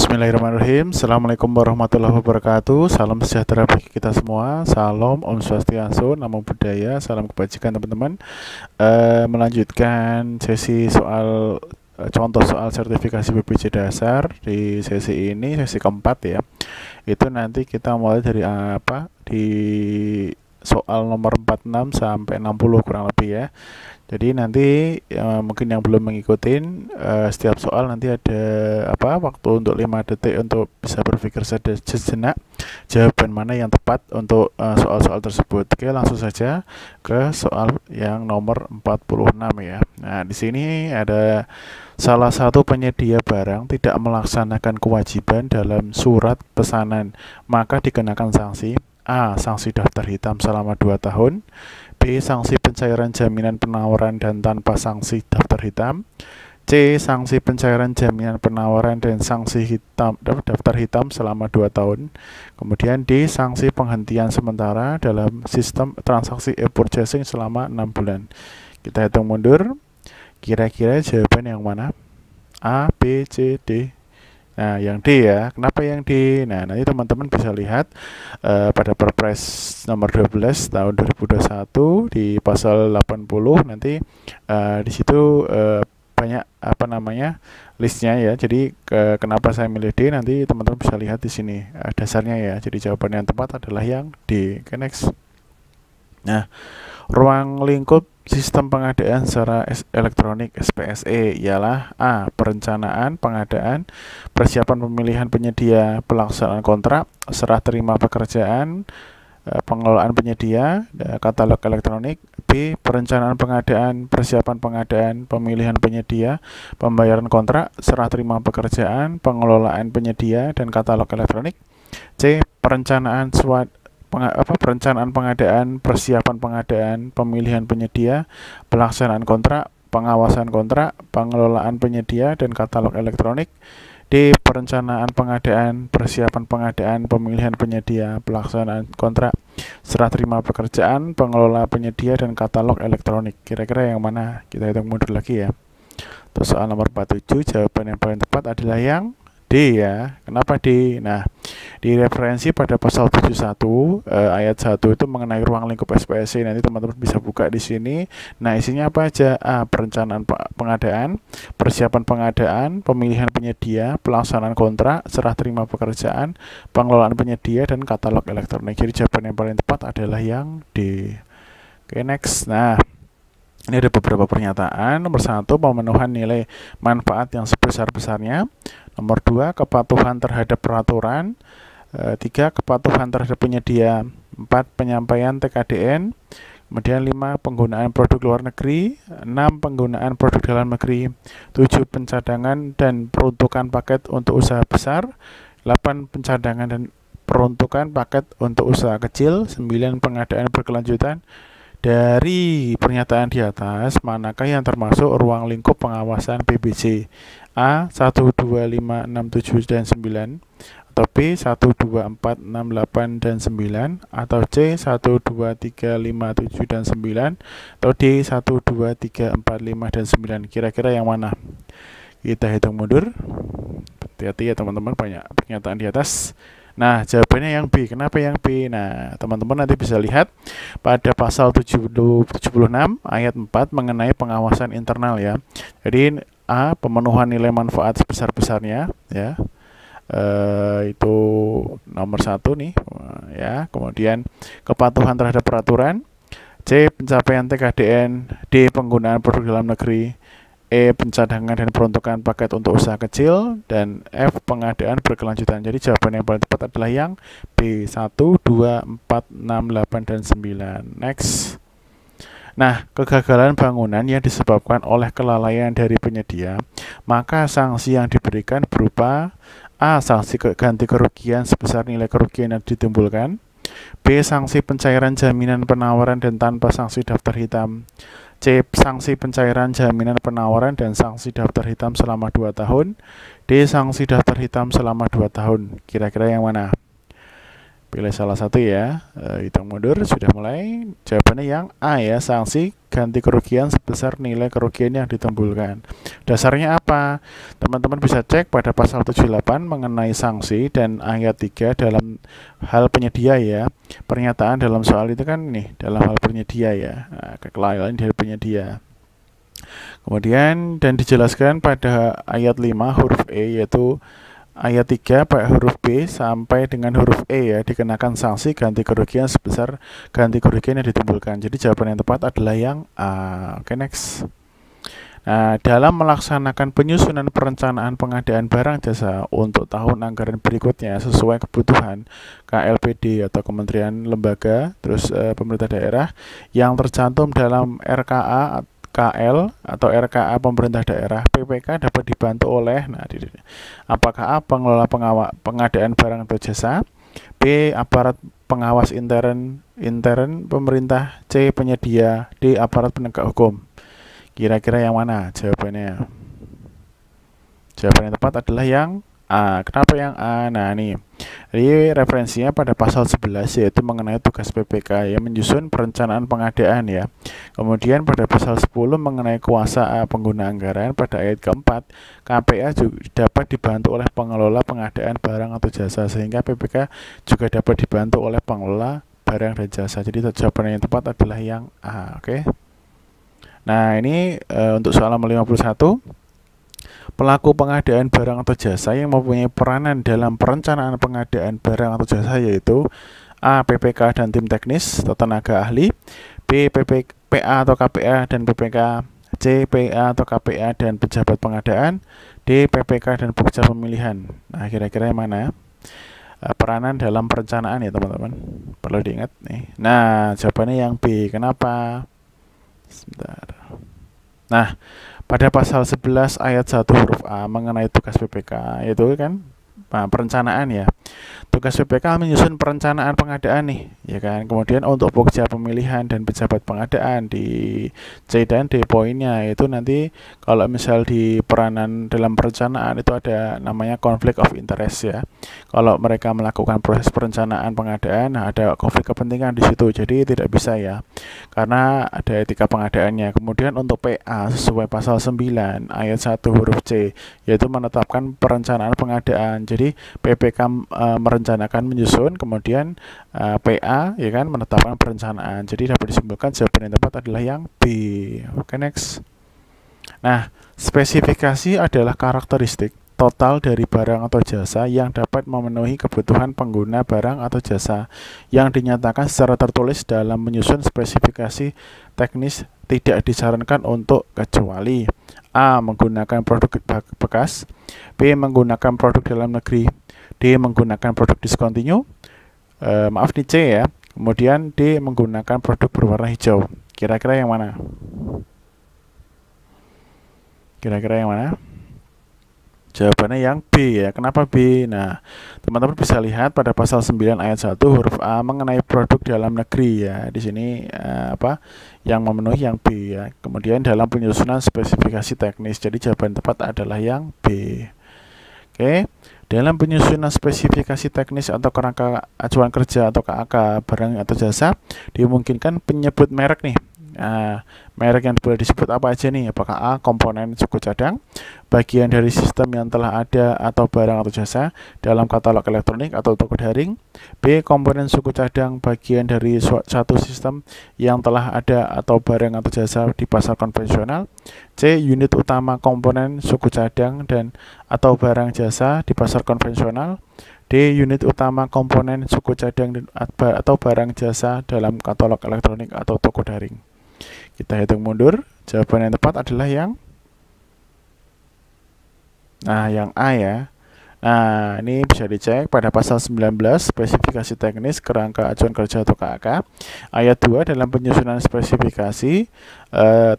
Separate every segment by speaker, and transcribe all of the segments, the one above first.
Speaker 1: Bismillahirrahmanirrahim. Assalamualaikum warahmatullahi wabarakatuh. Salam sejahtera bagi kita semua. Salam Om Swastiastu, Namo Buddhaya, salam kebajikan teman-teman. Melanjutkan sesi soal contoh soal sertifikasi BPJS dasar di sesi ini, sesi keempat ya. Itu nanti kita mulai dari di soal nomor 46 sampai 60 kurang lebih ya. Jadi nanti mungkin yang belum mengikuti setiap soal nanti ada waktu untuk 5 detik untuk bisa berpikir sejenak jawaban mana yang tepat untuk soal-soal tersebut. Oke, langsung saja ke soal yang nomor 46 ya. Nah, di sini ada salah satu penyedia barang tidak melaksanakan kewajiban dalam surat pesanan, maka dikenakan sanksi. A. Sanksi daftar hitam selama 2 tahun. B. Sanksi pencairan jaminan penawaran dan tanpa sanksi daftar hitam. C. Sanksi pencairan jaminan penawaran dan sanksi daftar hitam selama 2 tahun. Kemudian D. Sanksi penghentian sementara dalam sistem transaksi e-purchasing selama 6 bulan. Kita hitung mundur. Kira-kira jawaban yang mana? A, B, C, D. Nah, yang D ya. Kenapa yang D? Nah, nanti teman-teman bisa lihat pada Perpres nomor 12 tahun 2021 di pasal 80 nanti di situ banyak listnya ya. Jadi kenapa saya milih D nanti teman-teman bisa lihat di sini dasarnya ya. Jadi jawaban yang tepat adalah yang D. Oke, next. Nah, ruang lingkup sistem pengadaan secara elektronik SPSE ialah A. Perencanaan pengadaan, persiapan pemilihan penyedia, pelaksanaan kontrak, serah terima pekerjaan, pengelolaan penyedia, katalog elektronik. B. Perencanaan pengadaan, persiapan pengadaan, pemilihan penyedia, pembayaran kontrak, serah terima pekerjaan, pengelolaan penyedia, dan katalog elektronik. C. Perencanaan pengadaan, persiapan pengadaan, pemilihan penyedia, pelaksanaan kontrak, pengawasan kontrak, pengelolaan penyedia, dan katalog elektronik. D. Perencanaan pengadaan, persiapan pengadaan, pemilihan penyedia, pelaksanaan kontrak, serah terima pekerjaan, pengelola penyedia, dan katalog elektronik. Kira-kira yang mana? Kita hitung mundur lagi ya. Terus soal nomor 47, jawaban yang paling tepat adalah yang D ya. Kenapa D? Nah, di referensi pada pasal 71 ayat 1 itu mengenai ruang lingkup SPSE. Nanti teman-teman bisa buka di sini. Nah, isinya apa aja? A. Perencanaan pengadaan, persiapan pengadaan, pemilihan penyedia, pelaksanaan kontrak, serah terima pekerjaan, pengelolaan penyedia, dan katalog elektronik. Jadi jawaban yang paling tepat adalah yang D. Oke, next. Nah, ini ada beberapa pernyataan. Nomor 1, pemenuhan nilai manfaat yang sebesar-besarnya. Nomor 2, kepatuhan terhadap peraturan. 3, kepatuhan terhadap penyedia. 4, penyampaian TKDN. Kemudian 5, penggunaan produk luar negeri. 6, penggunaan produk dalam negeri. 7, pencadangan dan peruntukan paket untuk usaha besar. 8, pencadangan dan peruntukan paket untuk usaha kecil. 9, pengadaan berkelanjutan. Dari pernyataan di atas, manakah yang termasuk ruang lingkup pengawasan PBJ? A. 1, 2, 5, 6, 7, dan 9. Atau B. 1, 2, 4, 6, 8, dan 9. Atau C. 1, 2, 3, 5, 7, dan 9. Atau D. 1, 2, 3, 4, 5, dan 9. Kira-kira yang mana? Kita hitung mundur. Hati-hati ya teman-teman, banyak pernyataan di atas. Nah, jawabannya yang B. Kenapa yang B? Nah, teman-teman nanti bisa lihat pada pasal 76 ayat 4 mengenai pengawasan internal ya. Jadi A. Pemenuhan nilai manfaat sebesar-besarnya ya. Itu nomor 1 nih ya. Kemudian kepatuhan terhadap peraturan. C. Pencapaian TKDN. D. Penggunaan produk dalam negeri. E. Pencadangan dan peruntukan paket untuk usaha kecil. Dan F. Pengadaan berkelanjutan. Jadi jawaban yang paling tepat adalah yang B. 1, 2, 4, 6, 8, dan 9. Next. Nah, kegagalan bangunan yang disebabkan oleh kelalaian dari penyedia, maka sanksi yang diberikan berupa A. Sanksi ganti kerugian sebesar nilai kerugian yang ditimbulkan. B. Sanksi pencairan jaminan penawaran dan tanpa sanksi daftar hitam. C. Sanksi pencairan jaminan penawaran dan sanksi daftar hitam selama 2 tahun. D. Sanksi daftar hitam selama 2 tahun. Kira-kira yang mana? Pilih salah satu ya. Hitung mundur, sudah mulai. Jawabannya yang A ya, sanksi ganti kerugian sebesar nilai kerugian yang ditimbulkan. Dasarnya apa? Teman-teman bisa cek pada pasal 78 mengenai sanksi dan ayat 3 dalam hal penyedia ya. Pernyataan dalam soal itu kan nih, dalam hal penyedia ya. Nah, kelalaian dari penyedia. Kemudian dan dijelaskan pada ayat 5 huruf E, yaitu ayat 3 huruf B sampai dengan huruf E ya, dikenakan sanksi ganti kerugian sebesar ganti kerugian yang ditimbulkan. Jadi jawaban yang tepat adalah yang A. Oke, next. Nah, dalam melaksanakan penyusunan perencanaan pengadaan barang jasa untuk tahun anggaran berikutnya sesuai kebutuhan KLPD atau Kementerian Lembaga, terus pemerintah daerah yang tercantum dalam RKA KL atau RKA pemerintah daerah, PPK dapat dibantu oleh, apakah A, pengelola pengadaan barang atau jasa, B, aparat pengawas intern pemerintah, C, penyedia, D, aparat penegak hukum. Kira-kira yang mana jawabannya? Jawaban yang tepat adalah yang A. Kenapa yang A? Nah, nih. Jadi referensinya pada pasal 11 yaitu mengenai tugas PPK yang menyusun perencanaan pengadaan ya. Kemudian pada pasal 10 mengenai kuasa pengguna anggaran, pada ayat keempat KPA juga dapat dibantu oleh pengelola pengadaan barang atau jasa, sehingga PPK juga dapat dibantu oleh pengelola barang dan jasa. Jadi jawaban yang tepat adalah yang A. Oke. Nah, ini untuk soal nomor 51. Pelaku pengadaan barang atau jasa yang mempunyai peranan dalam perencanaan pengadaan barang atau jasa yaitu A, PPK dan tim teknis atau tenaga ahli, B, PA atau KPA dan PPK, C, PA atau KPA dan pejabat pengadaan, D, PPK dan pekerja pemilihan. Nah, kira-kira yang mana? Peranan dalam perencanaan ya teman-teman, perlu diingat nih. Nah, jawabannya yang B. Kenapa? Sebentar. Nah, pada pasal 11 ayat 1 huruf A mengenai tugas PPK, yaitu kan perencanaan ya. Tugas PPK menyusun perencanaan pengadaan nih, ya kan. Kemudian untuk pekerja pemilihan dan pejabat pengadaan di C dan D poinnya itu nanti kalau misal di peranan dalam perencanaan itu ada namanya conflict of interest ya. Kalau mereka melakukan proses perencanaan pengadaan, nah ada konflik kepentingan di situ. Jadi tidak bisa ya. Karena ada etika pengadaannya. Kemudian untuk PA sesuai pasal 9 ayat 1 huruf C yaitu menetapkan perencanaan pengadaan. Jadi PPK merencanakan menyusun, kemudian PA ya kan menetapkan perencanaan. Jadi dapat disimpulkan jawaban yang tepat adalah yang B. Oke, next. Nah, spesifikasi adalah karakteristik total dari barang atau jasa yang dapat memenuhi kebutuhan pengguna barang atau jasa yang dinyatakan secara tertulis dalam menyusun spesifikasi teknis tidak disarankan untuk kecuali A, menggunakan produk bekas, B, menggunakan produk dalam negeri, D, menggunakan produk discontinue, maaf nih C ya, kemudian D, menggunakan produk berwarna hijau. Kira-kira yang mana? Kira-kira yang mana? Jawabannya yang B ya. Kenapa B? Nah, teman-teman bisa lihat pada pasal 9 ayat 1 huruf A mengenai produk dalam negeri ya. Di sini apa yang memenuhi yang B ya. Kemudian dalam penyusunan spesifikasi teknis. Jadi jawaban tepat adalah yang B. Oke. Dalam penyusunan spesifikasi teknis atau kerangka acuan kerja atau KAK barang atau jasa dimungkinkan penyebut merek nih. Nah, merek yang boleh disebut apa aja nih? Apakah A, komponen suku cadang, bagian dari sistem yang telah ada atau barang atau jasa dalam katalog elektronik atau toko daring, B, komponen suku cadang, bagian dari satu sistem yang telah ada atau barang atau jasa di pasar konvensional, C, unit utama komponen suku cadang dan atau barang jasa di pasar konvensional, D, unit utama komponen suku cadang atau barang jasa dalam katalog elektronik atau toko daring. Kita hitung mundur, jawaban yang tepat adalah yang A ya. Nah, ini bisa dicek pada pasal 19 spesifikasi teknis kerangka acuan kerja atau KAK. Ayat 2 dalam penyusunan spesifikasi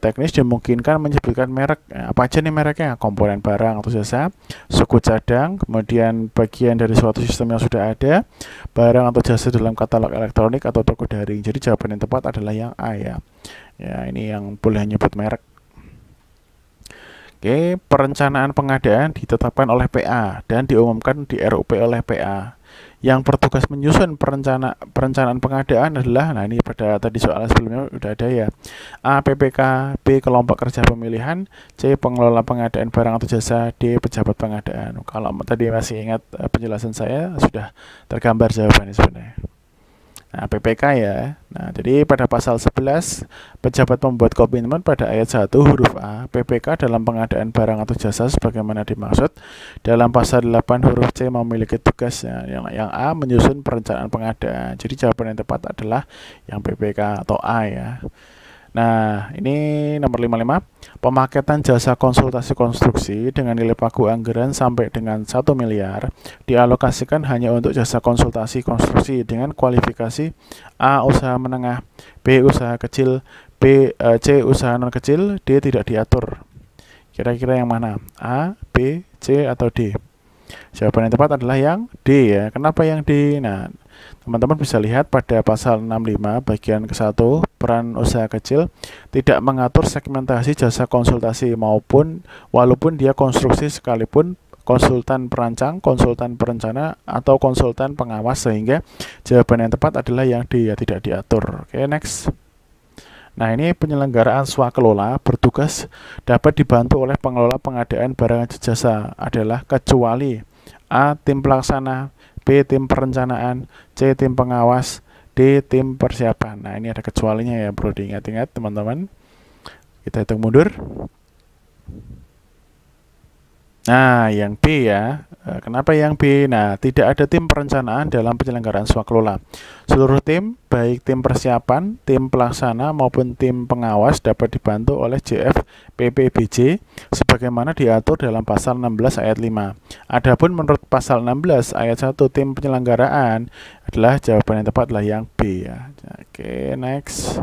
Speaker 1: teknis dimungkinkan menyebutkan merek. Apa aja nih mereknya? Komponen barang atau jasa, suku cadang, kemudian bagian dari suatu sistem yang sudah ada, barang atau jasa dalam katalog elektronik atau toko daring. Jadi jawaban yang tepat adalah yang A ya. Ya, ini yang boleh nyebut merek. Oke, perencanaan pengadaan ditetapkan oleh PA dan diumumkan di RUP oleh PA. Yang bertugas menyusun perencanaan pengadaan adalah, nah ini pada tadi soal sebelumnya udah ada ya, A. PPK, B. Kelompok kerja pemilihan, C. Pengelola pengadaan barang atau jasa, D. Pejabat pengadaan. Kalau tadi masih ingat penjelasan saya, sudah tergambar jawabannya sebenarnya. Nah, PPK ya. Nah, jadi pada pasal 11, pejabat membuat komitmen pada ayat 1 huruf A, PPK dalam pengadaan barang atau jasa sebagaimana dimaksud. Dalam pasal 8 huruf C memiliki tugas yang A menyusun perencanaan pengadaan. Jadi jawaban yang tepat adalah yang PPK atau A ya. Nah, ini nomor 55. Pemaketan jasa konsultasi konstruksi dengan nilai pagu anggaran sampai dengan 1 miliar dialokasikan hanya untuk jasa konsultasi konstruksi dengan kualifikasi A. Usaha menengah, B. Usaha kecil, C. Usaha non kecil, D. Tidak diatur. Kira-kira yang mana? A, B, C, atau D? Jawaban yang tepat adalah yang D ya. Kenapa yang D? Nah, teman-teman bisa lihat pada pasal 65 bagian ke-1, peran usaha kecil tidak mengatur segmentasi jasa konsultasi walaupun dia konstruksi sekalipun konsultan perancang, konsultan perencana, atau konsultan pengawas, sehingga jawaban yang tepat adalah yang D ya, tidak diatur. Oke, next. Nah, ini penyelenggaraan swakelola bertugas dapat dibantu oleh pengelola pengadaan barang jasa adalah kecuali A. Tim pelaksana, B. Tim perencanaan, C. Tim pengawas, D. Tim persiapan. Nah, ini ada kecualinya ya, perlu diingat-ingat teman-teman. Kita hitung mundur. Nah, yang B ya. Kenapa yang B? Nah, tidak ada tim perencanaan dalam penyelenggaraan swakelola. Seluruh tim, baik tim persiapan, tim pelaksana maupun tim pengawas dapat dibantu oleh JF PPBJ sebagaimana diatur dalam pasal 16 ayat 5. Adapun menurut pasal 16 ayat 1 tim penyelenggaraan adalah jawaban yang tepat adalah yang B ya. Oke, next.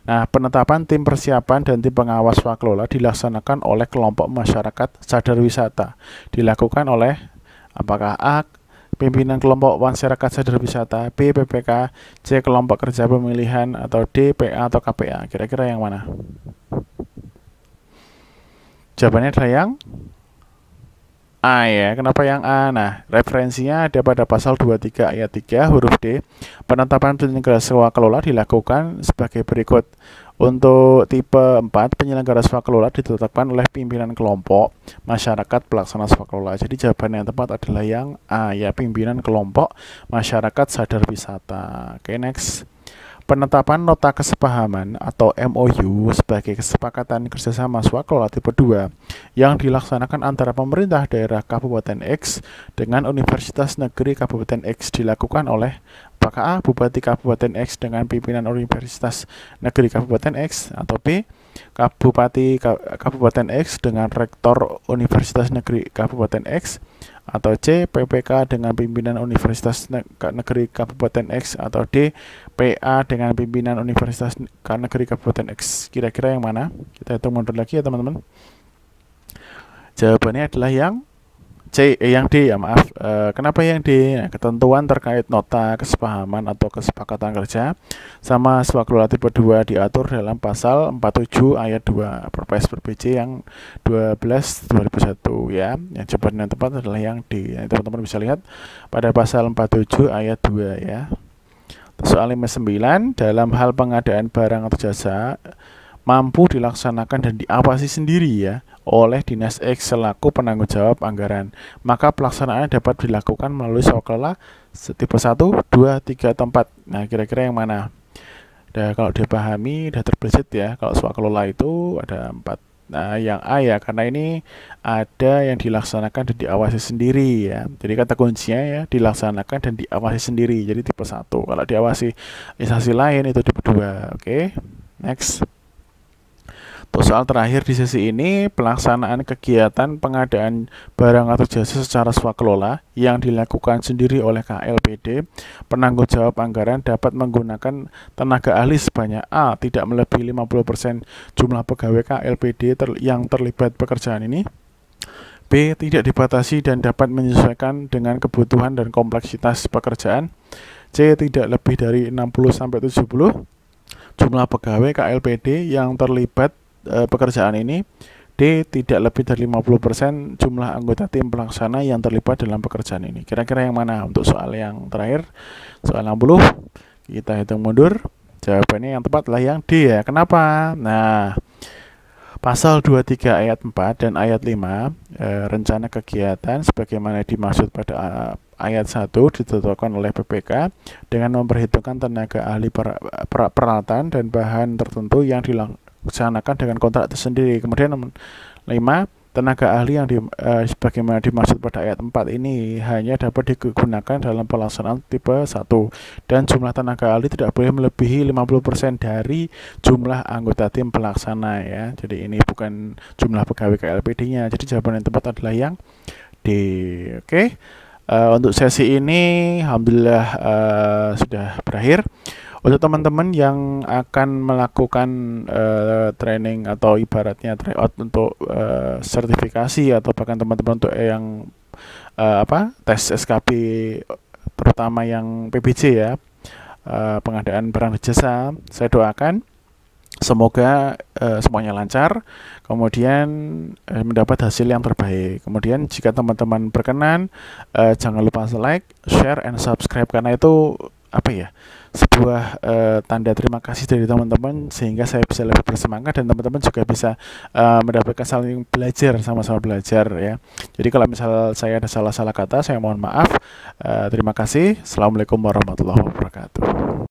Speaker 1: Nah, penetapan tim persiapan dan tim pengawas swakelola dilaksanakan oleh kelompok masyarakat sadar wisata. Dilakukan oleh apakah A. Pimpinan kelompok masyarakat sadar wisata, B. PPK, C. Kelompok kerja pemilihan, atau D. PA atau KPA. Kira-kira yang mana? Jawabannya adalah yang A ya. Kenapa yang A? Nah, referensinya ada pada pasal 23 ayat 3 huruf D. Penetapan penyelenggara swakelola dilakukan sebagai berikut. Untuk tipe 4, penyelenggara swakelola ditetapkan oleh pimpinan kelompok masyarakat pelaksana swakelola. Jadi jawaban yang tepat adalah yang A ya, pimpinan kelompok masyarakat sadar wisata. Oke, next. Penetapan nota kesepahaman atau MOU sebagai kesepakatan kerjasama swakelola tipe 2 yang dilaksanakan antara pemerintah daerah Kabupaten X dengan Universitas Negeri Kabupaten X dilakukan oleh apakah A. Bupati Kabupaten X dengan pimpinan Universitas Negeri Kabupaten X, atau B. Bupati Kabupaten X dengan Rektor Universitas Negeri Kabupaten X, atau C. PPK dengan pimpinan Universitas Negeri Kabupaten X, atau D. PA dengan pimpinan Universitas Negeri Kabupaten X. Kira-kira yang mana? Kita hitung mundur lagi ya teman-teman. Jawabannya adalah yang C, yang D ya, maaf. Kenapa yang D? Nah, ketentuan terkait nota kesepahaman atau kesepakatan kerja sama swakelola tipe 2 diatur dalam pasal 47 ayat 2 Perpres PRBJ yang 12/2001 ya. Yang jawaban yang tepat adalah yang D. Nah, teman-teman bisa lihat pada pasal 47 ayat 2 ya. Soal 59, dalam hal pengadaan barang atau jasa mampu dilaksanakan dan diawasi sendiri ya oleh Dinas X selaku penanggung jawab anggaran, maka pelaksanaannya dapat dilakukan melalui swakelola tipe 1, 2, 3, atau 4. Nah, kira-kira yang mana? Nah, kalau dipahami, udah terbesit ya, kalau swakelola itu ada 4. Nah, yang A ya, karena ini ada yang dilaksanakan dan diawasi sendiri ya. Jadi kata kuncinya ya, dilaksanakan dan diawasi sendiri. Jadi tipe 1. Kalau diawasi instansi lain itu tipe 2. Oke, next. Soal terakhir di sesi ini, pelaksanaan kegiatan pengadaan barang atau jasa secara swakelola yang dilakukan sendiri oleh KLPD, penanggung jawab anggaran dapat menggunakan tenaga ahli sebanyak A. Tidak melebihi 50% jumlah pegawai KLPD yang terlibat pekerjaan ini. B. Tidak dibatasi dan dapat menyesuaikan dengan kebutuhan dan kompleksitas pekerjaan. C. Tidak lebih dari 60-70 jumlah pegawai KLPD yang terlibat pekerjaan ini. D. Tidak lebih dari 50% jumlah anggota tim pelaksana yang terlibat dalam pekerjaan ini. Kira-kira yang mana untuk soal yang terakhir? Soal 60, kita hitung mundur. Jawabannya yang tepat adalah yang D ya. Kenapa? Nah, Pasal 23 ayat 4 dan ayat 5 rencana kegiatan sebagaimana dimaksud pada ayat 1 ditentukan oleh PPK dengan memperhitungkan tenaga ahli peralatan dan bahan tertentu yang dilaksanakan dengan kontrak tersendiri. Kemudian 5, tenaga ahli yang sebagaimana dimaksud pada ayat 4 ini hanya dapat digunakan dalam pelaksanaan tipe 1 dan jumlah tenaga ahli tidak boleh melebihi 50% dari jumlah anggota tim pelaksana ya. Jadi ini bukan jumlah pegawai KLPD-nya. Jadi jawaban yang tepat adalah yang D. Oke. Untuk sesi ini alhamdulillah sudah berakhir. Untuk teman-teman yang akan melakukan training atau ibaratnya tryout untuk sertifikasi atau bahkan teman-teman untuk yang tes SKP terutama yang PBJ ya, pengadaan barang dan jasa, saya doakan semoga semuanya lancar, kemudian mendapat hasil yang terbaik. Kemudian jika teman-teman berkenan, jangan lupa like, share, and subscribe karena itu sebuah tanda terima kasih dari teman-teman sehingga saya bisa lebih bersemangat dan teman-teman juga bisa mendapatkan saling belajar, sama-sama belajar ya. Jadi kalau misal saya ada salah-salah kata, saya mohon maaf. Terima kasih. Assalamualaikum warahmatullahi wabarakatuh.